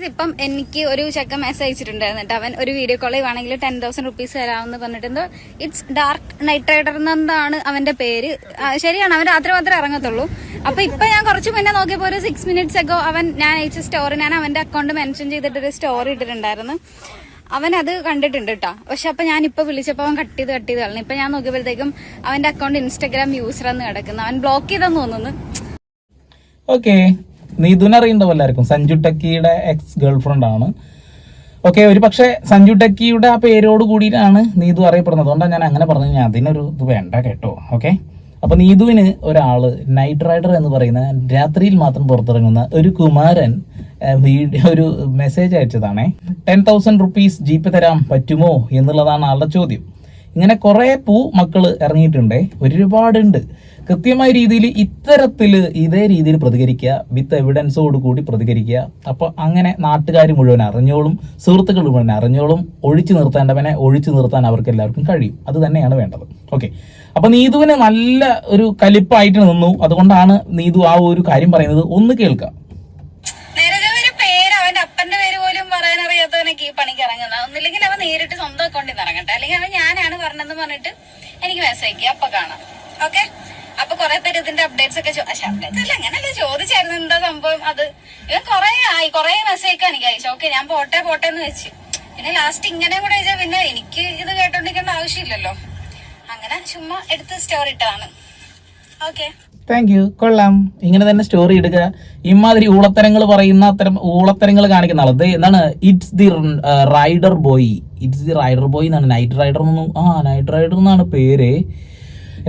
ഇപ്പം എനിക്ക് ഒരു ചെക്കൻ മെസ്സേജ് അയച്ചിട്ടുണ്ടായിരുന്നു കേട്ടോ. അവൻ ഒരു വീഡിയോ കോൾ ചെയ്യുവാണെങ്കിൽ 10,000 rupees തരാമെന്ന് പറഞ്ഞിട്ട് എന്തോ ഇറ്റ്സ് ഡാർക്ക് നൈറ്റ് റൈഡർ എന്നാണ് അവന്റെ പേര്. ശരിയാണ്, അവൻ രാത്രി മാത്രമേ ഇറങ്ങത്തുള്ളൂ. അപ്പൊ ഇപ്പൊ ഞാൻ കുറച്ച് മുന്നേ നോക്കിയപ്പോ ഒരു 6 minutes ago ഞാൻ അയച്ച സ്റ്റോറി, ഞാൻ അവന്റെ അക്കൗണ്ട് മെൻഷൻ ചെയ്തിട്ടൊരു സ്റ്റോറി ഇട്ടിട്ടുണ്ടായിരുന്നു. അവൻ അത് കണ്ടിട്ടുണ്ട് കേട്ടോ. പക്ഷെ അപ്പൊ ഞാൻ ഇപ്പൊ വിളിച്ചപ്പോ അവൻ കട്ട് ചെയ്ത് കളഞ്ഞു. ഇപ്പൊ ഞാൻ നോക്കിയപ്പോഴത്തേക്കും അവന്റെ അക്കൗണ്ട് ഇൻസ്റ്റാഗ്രാം യൂസർ എന്ന് കിടക്കുന്നു. അവൻ ബ്ലോക്ക് ചെയ്തെന്ന് തോന്നുന്നു. ഓക്കെ, നീതുവിനെ അറിയണ്ടാവും എല്ലാവർക്കും. സഞ്ജു ടെക്കിയുടെ എക്സ് ഗേൾഫ്രണ്ട് ആണ്. ഓക്കെ, ഒരു പക്ഷെ സഞ്ജു ടെക്കിയുടെ ആ പേരോട് കൂടിയിട്ടാണ് നീതു അറിയപ്പെടുന്നത്. അതുകൊണ്ടാണ് ഞാൻ അങ്ങനെ പറഞ്ഞു. ഞാൻ അതിനൊരു ഇത് വേണ്ട കേട്ടോ. ഓക്കെ, അപ്പൊ നീതുവിന് ഒരാള് നൈറ്റ് റൈഡർ എന്ന് പറയുന്ന രാത്രിയിൽ മാത്രം പുറത്തിറങ്ങുന്ന ഒരു കുമാരൻ ഒരു മെസ്സേജ് അയച്ചതാണേ. 10,000 rupees ജീപ്പ് തരാൻ പറ്റുമോ എന്നുള്ളതാണ് ആളുടെ ചോദ്യം. ഇങ്ങനെ കുറെ മക്കള് ഇറങ്ങിയിട്ടുണ്ടേ, ഒരുപാടുണ്ട്. കൃത്യമായ രീതിയിൽ ഇത്തരത്തില് ഇതേ രീതിയിൽ പ്രതികരിക്കുക, വിത്ത് എവിഡൻസോട് കൂടി പ്രതികരിക്കുക. അപ്പൊ അങ്ങനെ നാട്ടുകാർ മുഴുവൻ അറിഞ്ഞോളും, സുഹൃത്തുക്കൾ മുഴുവൻ അറിഞ്ഞോളും. ഒഴിച്ചു നിർത്തേണ്ടവനെ ഒഴിച്ചു നിർത്താൻ അവർക്ക് എല്ലാവർക്കും കഴിയും. അത് തന്നെയാണ് വേണ്ടത്. ഓക്കെ, അപ്പൊ നീതുവിന് നല്ല ഒരു കലിപ്പായിട്ട് നിന്നു. അതുകൊണ്ടാണ് നീതു ആ ഒരു കാര്യം പറയുന്നത്. ഒന്ന് കേൾക്കാം. ഈ പണിക്ക് ഇറങ്ങുന്നത് ഒന്നില്ലെങ്കിൽ അവൻ നേരിട്ട് സ്വന്തം അക്കൗണ്ടിൽ നിന്ന് ഇറങ്ങട്ടെ, അല്ലെങ്കിൽ അവൻ ഞാനാണ് പറഞ്ഞെന്ന് പറഞ്ഞിട്ട് എനിക്ക് മെസ്സേജ് അയക്കുക, അപ്പൊ കാണാം. ഓക്കെ, അപ്പൊ കുറെ പേര് ഇതിന്റെ അപ്ഡേറ്റ്സ് ഒക്കെ അപ്ഡേറ്റ്സ് അല്ല അങ്ങനെയല്ല ചോദിച്ചായിരുന്നു എന്താ സംഭവം. അത് ഇവൻ കുറെ മെസ്സേജ് എനിക്ക് അയച്ചു. ഓക്കെ, ഞാൻ പോട്ടെ എന്ന് വെച്ച്. പിന്നെ ലാസ്റ്റ് ഇങ്ങനെ കൂടെ വെച്ചാൽ പിന്നെ എനിക്ക് ഇത് കേട്ടോണ്ടിരിക്കേണ്ട ആവശ്യമില്ലല്ലോ. അങ്ങനെ ചുമ്മാ എടുത്ത് സ്റ്റോറി ഇട്ടതാണ്. ഓക്കെ, താങ്ക് യു, കൊള്ളാം. ഇങ്ങനെ തന്നെ സ്റ്റോറി ഇടുക. ഇമാതിരി ഊളത്തരങ്ങൾ പറയുന്ന അത്തരം ഊളത്തരങ്ങൾ കാണിക്കുന്ന ആളത് എന്താണ്? ഇറ്റ്സ് ദി റൈഡർ ബോയ് എന്നാണ്. നൈറ്റ് റൈഡർ നൈറ്റ് റൈഡർ എന്നാണ് പേര്.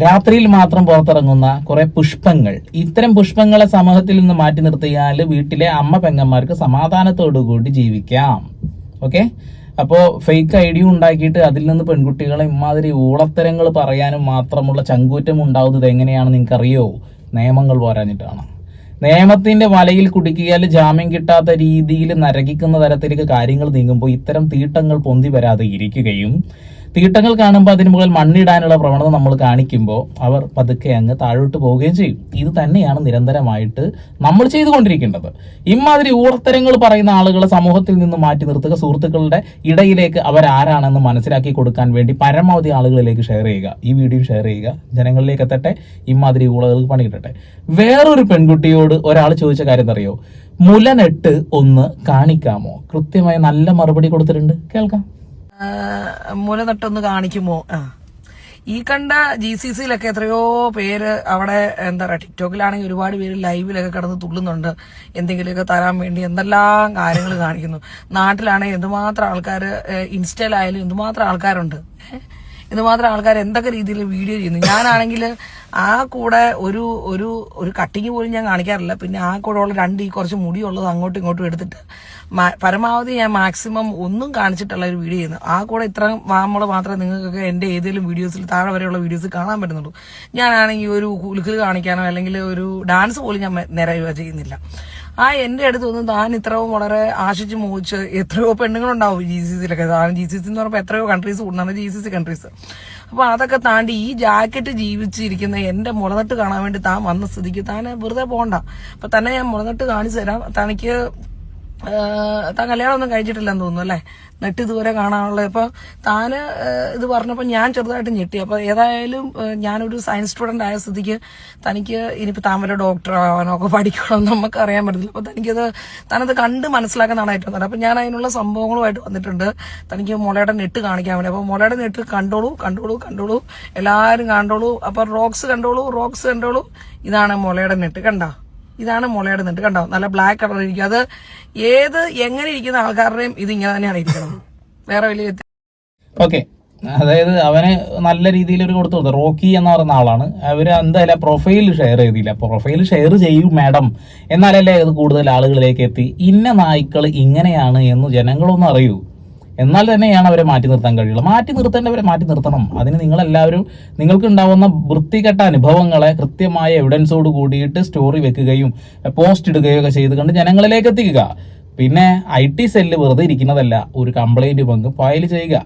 രാത്രിയിൽ മാത്രം പുറത്തിറങ്ങുന്ന കുറെ പുഷ്പങ്ങൾ. ഇത്തരം പുഷ്പങ്ങളെ സമൂഹത്തിൽ നിന്ന് മാറ്റി നിർത്തിയാൽ വീട്ടിലെ അമ്മ പെങ്ങന്മാർക്ക് സമാധാനത്തോടു കൂടി ജീവിക്കാം. ഓക്കെ, അപ്പോൾ ഫേക്ക് ഐഡിയ ഉണ്ടാക്കിയിട്ട് അതിൽ നിന്ന് പെൺകുട്ടികളെ ഇമാതിരി ഊളത്തരങ്ങൾ പറയാനും മാത്രമുള്ള ചങ്കൂറ്റം ഉണ്ടാവുന്നത് എങ്ങനെയാണെന്ന് നിങ്ങൾക്കറിയോ? നിയമങ്ങൾ പോരാഞ്ഞിട്ടാണ്. നിയമത്തിന്റെ വലയിൽ കുടുക്കിയാൽ ജാമ്യം കിട്ടാത്ത രീതിയിൽ നരകിക്കുന്ന തരത്തിലേക്ക് കാര്യങ്ങൾ നീങ്ങുമ്പോൾ ഇത്തരം തീട്ടങ്ങൾ പൊന്തി വരാതെ ഇരിക്കുകയും തീട്ടങ്ങൾ കാണുമ്പോൾ അതിന് മുകളിൽ മണ്ണിടാനുള്ള പ്രവണത നമ്മൾ കാണിക്കുമ്പോൾ അവർ പതുക്കെ അങ്ങ് താഴോട്ട് പോവുകയും ചെയ്യും. ഇത് തന്നെയാണ് നിരന്തരമായിട്ട് നമ്മൾ ചെയ്തുകൊണ്ടിരിക്കേണ്ടത്. ഇമാതിരി ഊർത്തരങ്ങൾ പറയുന്ന ആളുകളെ സമൂഹത്തിൽ നിന്ന് മാറ്റി നിർത്തുക. സുഹൃത്തുക്കളുടെ ഇടയിലേക്ക് അവരാരാണെന്ന് മനസ്സിലാക്കി കൊടുക്കാൻ വേണ്ടി പരമാവധി ആളുകളിലേക്ക് ഷെയർ ചെയ്യുക. ഈ വീഡിയോ ഷെയർ ചെയ്യുക, ജനങ്ങളിലേക്ക് എത്തട്ടെ. ഇമാതിരി ഊളകൾക്ക് പണി കിട്ടട്ടെ. വേറൊരു പെൺകുട്ടിയോട് ഒരാൾ ചോദിച്ച കാര്യം അറിയോ? മുലനെട്ട് ഒന്ന് കാണിക്കാമോ? കൃത്യമായ നല്ല മറുപടി കൊടുത്തിട്ടുണ്ട്, കേൾക്കാം. മുല നട്ടൊന്ന് കാണിക്കുമോ? ഈ കണ്ട GCCയിലൊക്കെ എത്രയോ പേര് അവിടെ എന്താ പറയാ, ടിക്ടോക്കിലാണെങ്കിൽ ഒരുപാട് പേര് ലൈവിലൊക്കെ കിടന്ന് തുള്ളുന്നുണ്ട്. എന്തെങ്കിലുമൊക്കെ തരാൻ വേണ്ടി എന്തെല്ലാം കാര്യങ്ങൾ കാണിക്കുന്നു. നാട്ടിലാണെങ്കിൽ എന്തുമാത്രം ആൾക്കാർ, ഇൻസ്റ്റയിലായാലും എന്തുമാത്രം ആൾക്കാരുണ്ട്. എന്തുമാത്രം ആൾക്കാർ എന്തൊക്കെ രീതിയിൽ വീഡിയോ ചെയ്യുന്നു. ഞാനാണെങ്കിൽ ആ കൂടെ ഒരു ഒരു ഒരു കട്ടിങ് പോലും ഞാൻ കാണിക്കാറില്ല. പിന്നെ ആ കൂടെ ഉള്ള രണ്ട് ഈ കുറച്ച് മുടിയുള്ളത് അങ്ങോട്ടും ഇങ്ങോട്ടും എടുത്തിട്ട് പരമാവധി ഞാൻ മാക്സിമം ഒന്നും കാണിച്ചിട്ടുള്ള ഒരു വീഡിയോ ചെയ്യുന്നു. ആ കൂടെ ഇത്ര വാമള് മാത്രമേ നിങ്ങൾക്കൊക്കെ എന്റെ ഏതെങ്കിലും വീഡിയോസിൽ താഴെ വരെയുള്ള വീഡിയോസ് കാണാൻ പറ്റുന്നുള്ളൂ. ഞാനാണെങ്കിൽ ഒരു കുലുക്കൽ കാണിക്കാനോ അല്ലെങ്കിൽ ഒരു ഡാൻസ് പോലും ഞാൻ നിറയുക ചെയ്യുന്നില്ല. എന്റെ അടുത്തൊന്നും താൻ ഇത്രയും വളരെ ആശിച്ച് മോഹിച്ച് എത്രയോ പെണ്ണുങ്ങളുണ്ടാവും GCCയിലൊക്കെ. GCC എന്ന് പറയുമ്പോൾ എത്രയോ കൺട്രീസ് കൂടുന്നതാണ് GCC കൺട്രീസ്. അപ്പൊ അതൊക്കെ താണ്ടി ഈ ജാക്കറ്റ് ജീവിച്ചിരിക്കുന്ന എന്റെ മുളനട്ട് കാണാൻ വേണ്ടി താൻ വന്ന സ്ഥിതിക്ക് താൻ വെറുതെ പോകണ്ട. അപ്പൊ തന്നെ ഞാൻ മുളനട്ട് കാണിച്ചു തരാം. തനിക്ക് താൻ കല്യാണം ഒന്നും കഴിച്ചിട്ടില്ലെന്ന് തോന്നുന്നു അല്ലെ? നെട്ട് ഇതുവരെ കാണാനുള്ളത്. ഇപ്പൊ താന് ഇത് പറഞ്ഞപ്പോ ഞാൻ ചെറുതായിട്ട് ഞെട്ടി. അപ്പൊ ഏതായാലും ഞാനൊരു സയൻസ് സ്റ്റുഡന്റ് ആയ സ്ഥിതിക്ക് തനിക്ക് ഇനിയിപ്പോ താൻ വല്ല ഡോക്ടർ ആവാനൊക്കെ പഠിക്കണം നമുക്ക് അറിയാൻ പറ്റത്തില്ല. അപ്പൊ താനത് കണ്ട് മനസ്സിലാക്കുന്നതാണ് ഏറ്റവും നല്ലത്. അപ്പൊ ഞാൻ അതിനുള്ള സംഭവങ്ങളുമായിട്ട് വന്നിട്ടുണ്ട്. തനിക്ക് മുളയുടെ നെട്ട് കാണിക്കാൻ വേണ്ടി. അപ്പൊ മുളയുടെ നെട്ട് കണ്ടോളൂ, എല്ലാരും കണ്ടോളൂ. അപ്പൊ റോക്സ് കണ്ടോളൂ. ഇതാണ് മുളയുടെ നെട്ട്, കണ്ടോ? ഇതാണ് മുളയുടെ നെട്ട്, കണ്ടോ? നല്ല ബ്ലാക്ക് കളർ ഇരിക്കും. അത് എങ്ങനെ ഇരിക്കുന്ന ആൾക്കാരുടെയും ഇത് ഇങ്ങനെ തന്നെയാണ് ഇരിക്കണം. വേറെ വലിയ ഓക്കെ, അതായത് അവന് നല്ല രീതിയിൽ ഒരു കൊടുത്തു. റോക്കി എന്ന് പറയുന്ന ആളാണ്. അവര് എന്തായാലും പ്രൊഫൈൽ ഷെയർ ചെയ്തില്ല. പ്രൊഫൈൽ ഷെയർ ചെയ്യൂ മാഡം, എന്നാലല്ലേ അത് കൂടുതൽ ആളുകളിലേക്ക് എത്തി. ഇന്ന നായ്ക്കൾ ഇങ്ങനെയാണ് എന്ന് ജനങ്ങളൊന്നും അറിയൂ. എന്നാൽ തന്നെയാണ് അവരെ മാറ്റി നിർത്താൻ കഴിയുള്ളൂ. മാറ്റി നിർത്തേണ്ടവരെ മാറ്റി നിർത്തണം. അതിന് നിങ്ങളെല്ലാവരും നിങ്ങൾക്ക് ഉണ്ടാവുന്ന വൃത്തികെട്ട അനുഭവങ്ങളെ കൃത്യമായ എവിഡൻസോട് കൂടിയിട്ട് സ്റ്റോറി വെക്കുകയും പോസ്റ്റ് ഇടുകയോ ഒക്കെ ചെയ്തുകൊണ്ട് ജനങ്ങളിലേക്ക് എത്തിക്കുക. പിന്നെ IT സെല്ല് വെറുതെ ഇരിക്കുന്നതല്ല, ഒരു കംപ്ലൈന്റ് ഫയൽ ചെയ്യുക.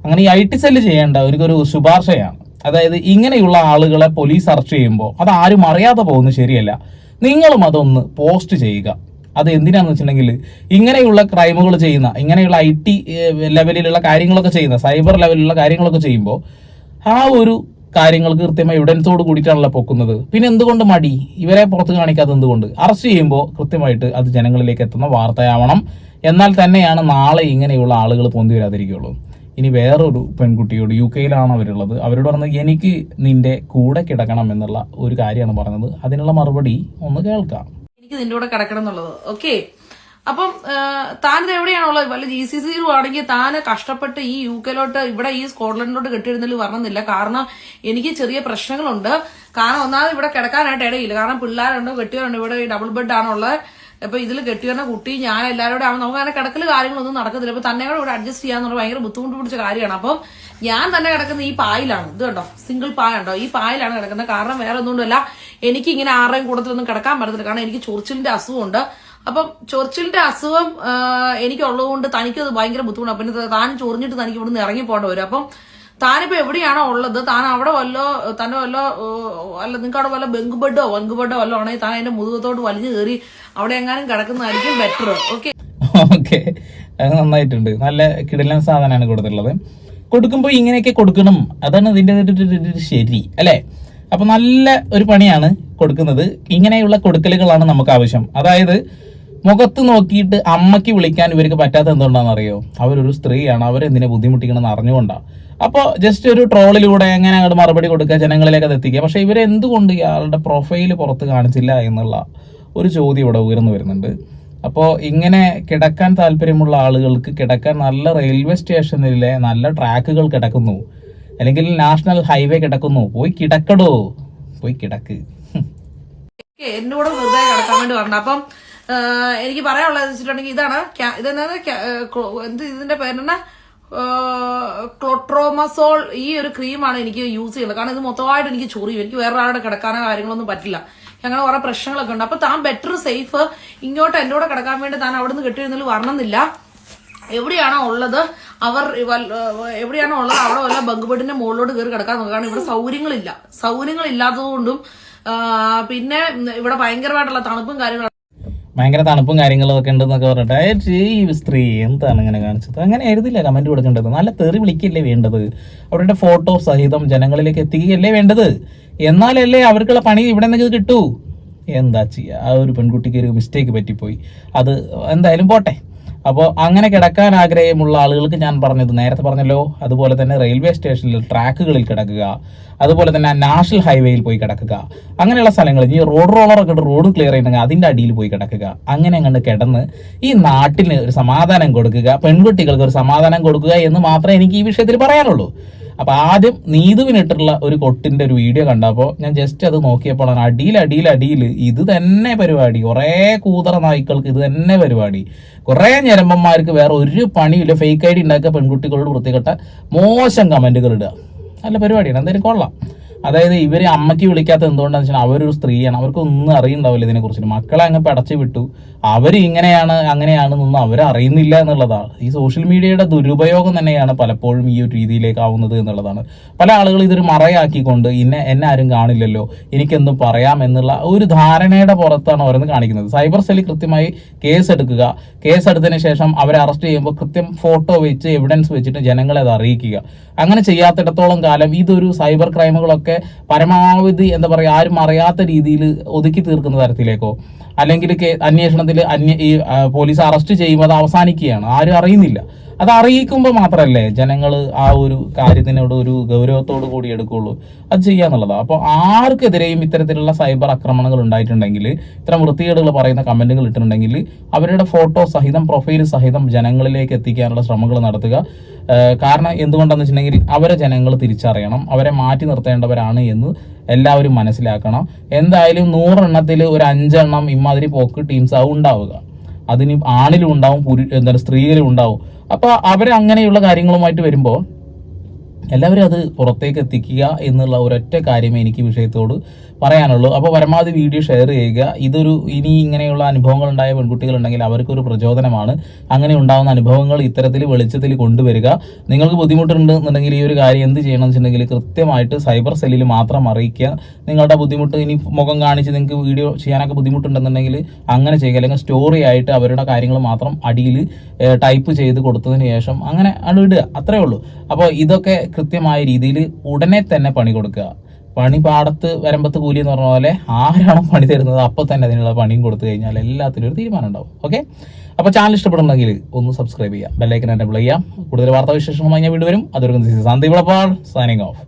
അങ്ങനെ ഈ IT സെല്ല് ചെയ്യേണ്ട എനിക്കൊരു ശുപാർശയാണ്. അതായത് ഇങ്ങനെയുള്ള ആളുകളെ പോലീസ് അറസ്റ്റ് ചെയ്യുമ്പോൾ അത് ആരും അറിയാതെ പോകുന്നത് ശരിയല്ല. നിങ്ങളും അതൊന്ന് പോസ്റ്റ് ചെയ്യുക. അത് എന്തിനാന്ന് വെച്ചിട്ടുണ്ടെങ്കിൽ ഇങ്ങനെയുള്ള ക്രൈമുകൾ ചെയ്യുന്ന, ഇങ്ങനെയുള്ള IT ലെവലിലുള്ള കാര്യങ്ങളൊക്കെ ചെയ്യുന്ന, സൈബർ ലെവലിലുള്ള കാര്യങ്ങളൊക്കെ ചെയ്യുമ്പോൾ ആ ഒരു കാര്യങ്ങൾക്ക് കൃത്യമായി എവിഡൻസോട് കൂടിയിട്ടാണല്ലോ പൊക്കുന്നത്. പിന്നെ എന്തുകൊണ്ട് മടി? ഇവരെ പുറത്ത് കാണിക്കാത്ത എന്തുകൊണ്ട്? അറസ്റ്റ് ചെയ്യുമ്പോൾ കൃത്യമായിട്ട് അത് ജനങ്ങളിലേക്ക് എത്തുന്ന വാർത്തയാവണം. എന്നാൽ തന്നെയാണ് നാളെ ഇങ്ങനെയുള്ള ആളുകൾ പൊന്തി വരാതിരിക്കുകയുള്ളൂ. ഇനി വേറൊരു പെൺകുട്ടിയോട്, UK-യിലാണ് അവരുള്ളത്, അവരോട് പറഞ്ഞത് എനിക്ക് നിന്റെ കൂടെ കിടക്കണം എന്നുള്ള ഒരു കാര്യമാണ് പറഞ്ഞത്. അതിനുള്ള മറുപടി ഒന്ന് കേൾക്കാം. എനിക്ക് നിന്റെ കൂടെ കിടക്കണം എന്നുള്ളത്. ഓക്കെ, അപ്പം താനിത് എവിടെയാണുള്ളത്? വല്ല GCC ആണെങ്കിൽ താന് കഷ്ടപ്പെട്ട് ഈ UK-ലോട്ട്, ഇവിടെ ഈ സ്കോട്ട്ലൻഡിലോട്ട് കെട്ടിയിരുന്നതിൽ വരണമെന്നില്ല. കാരണം എനിക്ക് ചെറിയ പ്രശ്നങ്ങളുണ്ട്. കാരണം ഒന്നാമത് ഇവിടെ കിടക്കാനായിട്ട് ഇടയില്ല. കാരണം പിള്ളേരുണ്ട്, കെട്ടിയവരുണ്ട്, ഇവിടെ ഡബിൾ ബെഡ് ആണുള്ളത്. അപ്പൊ ഇതിൽ കെട്ടിവരുന്ന കുട്ടി, ഞാൻ എല്ലാവരോടും ആവുമ്പോൾ നമുക്ക് അങ്ങനെ കിടക്കൽ കാര്യങ്ങളൊന്നും നടക്കത്തില്ല. അപ്പൊ തന്നെ കൂടെ ഇവിടെ അഡ്ജസ്റ്റ് ചെയ്യാന്നുള്ള ഭയങ്കര ബുദ്ധിമുട്ട് പിടിച്ച കാര്യമാണ്. അപ്പം ഞാൻ തന്നെ കിടക്കുന്ന ഈ പായിലാണ്. ഇത് കണ്ടോ, സിംഗിൾ പായുണ്ടോ, ഈ പായിലാണ് കിടക്കുന്നത്. കാരണം വേറെ ഒന്നുകൊണ്ടല്ല, എനിക്ക് ഇങ്ങനെ ആരുടെയും കൂട്ടത്തിലൊന്നും കിടക്കാൻ പറ്റത്തില്ല. കാരണം എനിക്ക് ചൊറിച്ചിലിന്റെ അസുഖമുണ്ട്. അപ്പം ചൊറിച്ചിലിന്റെ അസുഖം എനിക്കുള്ളത് കൊണ്ട് തനിക്കത് ഭയങ്കര ബുദ്ധിമുട്ടാണ്. പിന്നെ താൻ ചൊറിഞ്ഞിട്ട് തനിക്ക് ഇവിടുന്ന് ഇറങ്ങി പോകേണ്ടി വരും. അപ്പം താനിപ്പോ എവിടെയാണോ ഉള്ളത്, താൻ അവിടെ വല്ലോ തന്നെ വല്ലോ അല്ല, നിങ്ങൾക്ക് അവിടെ വല്ല ബെങ്ക് ബെഡോ വല്ലോ ആണെങ്കിൽ താൻ അതിന്റെ മുതുകത്തോട്ട് വലിഞ്ഞു കയറി അവിടെ എങ്ങാനും കിടക്കുന്നതായിരിക്കും ബെറ്റർ. ഓക്കെ, അത് നന്നായിട്ടുണ്ട്. നല്ല കിടിലൻ സാധനമാണ് കൊടുത്തിട്ടുള്ളത്. കൊടുക്കുമ്പോൾ ഇങ്ങനെയൊക്കെ കൊടുക്കണം, അതാണ് ഇതിന്റെ ശരി അല്ലേ? അപ്പൊ നല്ല ഒരു പണിയാണ് കൊടുക്കുന്നത്. ഇങ്ങനെയുള്ള കൊടുക്കലുകളാണ് നമുക്ക് ആവശ്യം. അതായത് മുഖത്ത് നോക്കിയിട്ട് അമ്മയ്ക്ക് വിളിക്കാൻ ഇവർക്ക് പറ്റാത്ത എന്തുകൊണ്ടാണെന്ന് അറിയോ? അവരൊരു സ്ത്രീയാണ്, അവരെന്തിനെ ബുദ്ധിമുട്ടിക്കണമെന്ന് അറിഞ്ഞുകൊണ്ടാണ്. അപ്പോൾ ജസ്റ്റ് ഒരു ട്രോളിലൂടെ എങ്ങനെ അങ്ങോട്ട് മറുപടി കൊടുക്കുക, ജനങ്ങളിലേക്ക് അത് എത്തിക്കുക. പക്ഷെ ഇവരെന്തുകൊണ്ട് ഇയാളുടെ പ്രൊഫൈല് പുറത്ത് കാണിച്ചില്ല എന്നുള്ള ഒരു ചോദ്യം ഇവിടെ ഉയർന്നു വരുന്നുണ്ട്. അപ്പോൾ ഇങ്ങനെ കിടക്കാൻ താല്പര്യമുള്ള ആളുകൾക്ക് കിടക്കാൻ നല്ല റെയിൽവേ സ്റ്റേഷനിലെ നല്ല ട്രാക്കുകൾ കിടക്കുന്നു, അല്ലെങ്കിൽ നാഷണൽ ഹൈവേ കിടക്കുന്നു. പോയി കിടക്കടോ, പോയി കിടക്ക്. എന്നോട് വെറുതെ കിടക്കാൻ വേണ്ടി പറഞ്ഞു. അപ്പം എനിക്ക് പറയാനുള്ളത് വെച്ചിട്ടുണ്ടെങ്കിൽ ഇതാണ്, ഇതിന്റെ പേരെന്നാ, ക്ലോട്രോമസോൾ. ഈ ഒരു ക്രീമാണ് എനിക്ക് യൂസ് ചെയ്യുന്നത്. കാരണം ഇത് മൊത്തമായിട്ട് എനിക്ക് ചൊറിയും. എനിക്ക് വേറെ ആളുടെ കിടക്കാനോ കാര്യങ്ങളൊന്നും പറ്റില്ല. അങ്ങനെ കുറെ പ്രശ്നങ്ങളൊക്കെ ഉണ്ട്. അപ്പൊ താൻ ബെറ്റർ സേഫ് ഇങ്ങോട്ട് എന്റെ കൂടെ കിടക്കാൻ വേണ്ടി താൻ അവിടെ നിന്ന് കെട്ടിയിരുന്നാലും വരണമെന്നില്ല. എവിടെയാണോ ഉള്ളത് അവിടെ വല്ല ബങ്ക് ബെഡിന്റെ മുകളിലോട്ട് കയറി കിടക്കാൻ നോക്കുക. കാരണം ഇവിടെ സൗകര്യങ്ങളില്ലാത്തതുകൊണ്ടും പിന്നെ ഇവിടെ ഭയങ്കരമായിട്ടുള്ള തണുപ്പും കാര്യങ്ങളൊക്കെ ഉണ്ടെന്നൊക്കെ പറഞ്ഞിട്ട് ഈ സ്ത്രീ എന്താണ് ഇങ്ങനെ കാണിച്ചത്? അങ്ങനെ ആയിരുന്നില്ല കമന്റ് കൊടുക്കേണ്ടത്. നല്ല തെറി വിളിക്കല്ലേ വേണ്ടത്, അവരുടെ ഫോട്ടോ സഹിതം ജനങ്ങളിലേക്ക് എത്തിക്കുകയല്ലേ വേണ്ടത്. എന്നാലല്ലേ അവർക്കുള്ള പണി ഇവിടെ നിന്ന് കിട്ടൂ. എന്താ ചെയ്യുക, ആ ഒരു പെൺകുട്ടിക്ക് ഒരു മിസ്റ്റേക്ക് പറ്റിപ്പോയി, അത് എന്തായാലും പോട്ടെ. അപ്പോൾ അങ്ങനെ കിടക്കാൻ ആഗ്രഹമുള്ള ആളുകൾക്ക് ഞാൻ പറഞ്ഞത് നേരത്തെ പറഞ്ഞല്ലോ, അതുപോലെ തന്നെ റെയിൽവേ സ്റ്റേഷനിൽ ട്രാക്കുകളിൽ കിടക്കുക, അതുപോലെ തന്നെ നാഷണൽ ഹൈവേയിൽ പോയി കിടക്കുക, അങ്ങനെയുള്ള സ്ഥലങ്ങൾ. ഇനി റോഡ് റോളറൊക്കെ റോഡ് ക്ലിയർ ചെയ്യണമെങ്കിൽ അതിൻ്റെ അടിയിൽ പോയി കിടക്കുക. അങ്ങനെ അങ്ങോട്ട് കിടന്ന് ഈ നാട്ടിന് ഒരു സമാധാനം കൊടുക്കുക, പെൺകുട്ടികൾക്ക് ഒരു സമാധാനം കൊടുക്കുക എന്ന് മാത്രമേ എനിക്ക് ഈ വിഷയത്തിൽ പറയാനുള്ളൂ. അപ്പോൾ ആദ്യം നീതുവിനിട്ടുള്ള ഒരു കൊട്ടിൻ്റെ ഒരു വീഡിയോ കണ്ടപ്പോൾ ഞാൻ ജസ്റ്റ് അത് നോക്കിയപ്പോഴാണ് അടിയിൽ ഇത് തന്നെ പരിപാടി. കുറേ കൂതറ നായ്ക്കൾക്ക് ഇത് തന്നെ പരിപാടി. കുറേ ഞരമ്പന്മാർക്ക് വേറെ ഒരു പണിയില്ല. ഫേക്ക് ID ഉണ്ടാക്കുക, പെൺകുട്ടികളോട് വൃത്തികെട്ട മോശം കമൻറ്റുകൾ ഇടുക. നല്ല പരിപാടിയാണ്, എന്തായാലും കൊള്ളാം. അതായത് ഇവർ അമ്മയ്ക്ക് വിളിക്കാത്ത എന്തുകൊണ്ടാണെന്ന് വെച്ചാൽ അവരൊരു സ്ത്രീയാണ്, അവർക്കൊന്നും അറിയുന്നുണ്ടാവില്ല ഇതിനെക്കുറിച്ചിട്ട്. മക്കളെ അങ്ങ് പടച്ചു വിട്ടു, അവർ ഇങ്ങനെയാണ് അങ്ങനെയാണെന്നൊന്നും അവരറിയുന്നില്ല എന്നുള്ളതാണ്. ഈ സോഷ്യൽ മീഡിയയുടെ ദുരുപയോഗം തന്നെയാണ് പലപ്പോഴും ഈ ഒരു രീതിയിലേക്കാവുന്നത് എന്നുള്ളതാണ്. പല ആളുകൾ ഇതൊരു മറയാക്കിക്കൊണ്ട് എന്നെ ആരും കാണില്ലല്ലോ, എനിക്കെന്തും പറയാം എന്നുള്ള ഒരു ധാരണയുടെ പുറത്താണ് ഓരോന്ന് കാണിക്കുന്നത്. സൈബർ സെല്ലിൽ കൃത്യമായി കേസെടുക്കുക, കേസെടുത്തതിന് ശേഷം അവരെ അറസ്റ്റ് ചെയ്യുമ്പോൾ കൃത്യം ഫോട്ടോ വെച്ച് എവിഡൻസ് വെച്ചിട്ട് ജനങ്ങളെ അത് അറിയിക്കുക. അങ്ങനെ ചെയ്യാത്തിടത്തോളം കാലം ഇതൊരു സൈബർ ക്രൈമുകളൊക്കെ പരമാവധി എന്താ പറയുക, ആരും അറിയാത്ത രീതിയിൽ ഒതുക്കി തീർക്കുന്ന തരത്തിലേക്കോ, അല്ലെങ്കിൽ അന്വേഷണത്തിൽ ഈ പോലീസ് അറസ്റ്റ് ചെയ്യുമ്പോൾ അത് അവസാനിക്കുകയാണ്, ആരും അറിയുന്നില്ല. അത് അറിയിക്കുമ്പോൾ മാത്രമല്ലേ ജനങ്ങൾ ആ ഒരു കാര്യത്തിനോട് ഒരു ഗൗരവത്തോടു കൂടി എടുക്കുകയുള്ളൂ. അത് ചെയ്യാന്നുള്ളതാണ്. അപ്പോൾ ആർക്കെതിരെയും ഇത്തരത്തിലുള്ള സൈബർ ആക്രമണങ്ങൾ ഉണ്ടായിട്ടുണ്ടെങ്കിൽ, ഇത്തരം വൃത്തികേടുകൾ പറയുന്ന കമന്റുകൾ ഇട്ടിട്ടുണ്ടെങ്കിൽ അവരുടെ ഫോട്ടോ സഹിതം പ്രൊഫൈൽ സഹിതം ജനങ്ങളിലേക്ക് എത്തിക്കാനുള്ള ശ്രമങ്ങൾ നടത്തുക. കാരണം എന്തുകൊണ്ടാണെന്ന് വെച്ചിട്ടുണ്ടെങ്കിൽ അവരെ ജനങ്ങൾ തിരിച്ചറിയണം, അവരെ മാറ്റി നിർത്തേണ്ടവരാണ് എന്ന് എല്ലാവരും മനസ്സിലാക്കണം. എന്തായാലും 100 എണ്ണത്തിൽ ഒരു 5 എണ്ണം ഇമാതിരി പോക്ക് ടീംസ് ആവും ഉണ്ടാവുക. അതിന് ആണിലും ഉണ്ടാവും, സ്ത്രീയിലും ഉണ്ടാവും. അപ്പോൾ അവരങ്ങനെയുള്ള കാര്യങ്ങളുമായിട്ട് വരുമ്പോൾ എല്ലാവരും അത് പുറത്തേക്ക് എത്തിക്കുക എന്നുള്ള ഒരൊറ്റ കാര്യമേ എനിക്ക് വിഷയത്തോട് പറയാനുള്ളൂ. അപ്പോൾ പരമാവധി വീഡിയോ ഷെയർ ചെയ്യുക. ഇതൊരു ഇനി ഇങ്ങനെയുള്ള അനുഭവങ്ങൾ ഉണ്ടായ പെൺകുട്ടികളുണ്ടെങ്കിൽ അവർക്കൊരു പ്രചോദനമാണ്. അങ്ങനെ ഉണ്ടാകുന്ന അനുഭവങ്ങൾ ഇത്തരത്തിൽ വെളിച്ചത്തിൽ കൊണ്ടുവരിക. നിങ്ങൾക്ക് ബുദ്ധിമുട്ടുണ്ട് എന്നുണ്ടെങ്കിൽ ഈ ഒരു കാര്യം എന്ത് ചെയ്യണം എന്ന് വെച്ചിട്ടുണ്ടെങ്കിൽ കൃത്യമായിട്ട് സൈബർ സെല്ലിൽ മാത്രം അറിയിക്കുക. നിങ്ങളുടെ ബുദ്ധിമുട്ട് ഇനി മുഖം കാണിച്ച് നിങ്ങൾക്ക് വീഡിയോ ചെയ്യാനൊക്കെ ബുദ്ധിമുട്ടുണ്ടെന്നുണ്ടെങ്കിൽ അങ്ങനെ ചെയ്യുക. അല്ലെങ്കിൽ സ്റ്റോറി ആയിട്ട് അവരുടെ കാര്യങ്ങൾ മാത്രം അടിയിൽ ടൈപ്പ് ചെയ്ത് കൊടുത്തതിന് ശേഷം അങ്ങനെ ഇടുക. അത്രേ ഉള്ളൂ. അപ്പോൾ ഇതൊക്കെ കൃത്യമായ രീതിയിൽ ഉടനെ തന്നെ പണി കൊടുക്കുക. പണി പാടത്ത് വരമ്പത്ത് കൂലി എന്ന് പറഞ്ഞ പോലെ ആരാണോ പണി തരുന്നത് അപ്പോൾ തന്നെ അതിനുള്ള പണിയും കൊടുത്തു കഴിഞ്ഞാൽ എല്ലാത്തിനും ഒരു തീരുമാനം ഉണ്ടാവും. ഓക്കെ, അപ്പോൾ ചാനൽ ഇഷ്ടപ്പെടുന്നുണ്ടെങ്കിൽ ഒന്ന് സബ്സ്ക്രൈബ് ചെയ്യാം, ബെല്ലൈക്കൻ എനേബിൾ ചെയ്യാം. കൂടുതൽ വാർത്താവിശേഷങ്ങളുമായി ഞാൻ വീണ്ടും വരും. അതൊരു സന്ദീപ് സൈനിങ് ഓഫ്.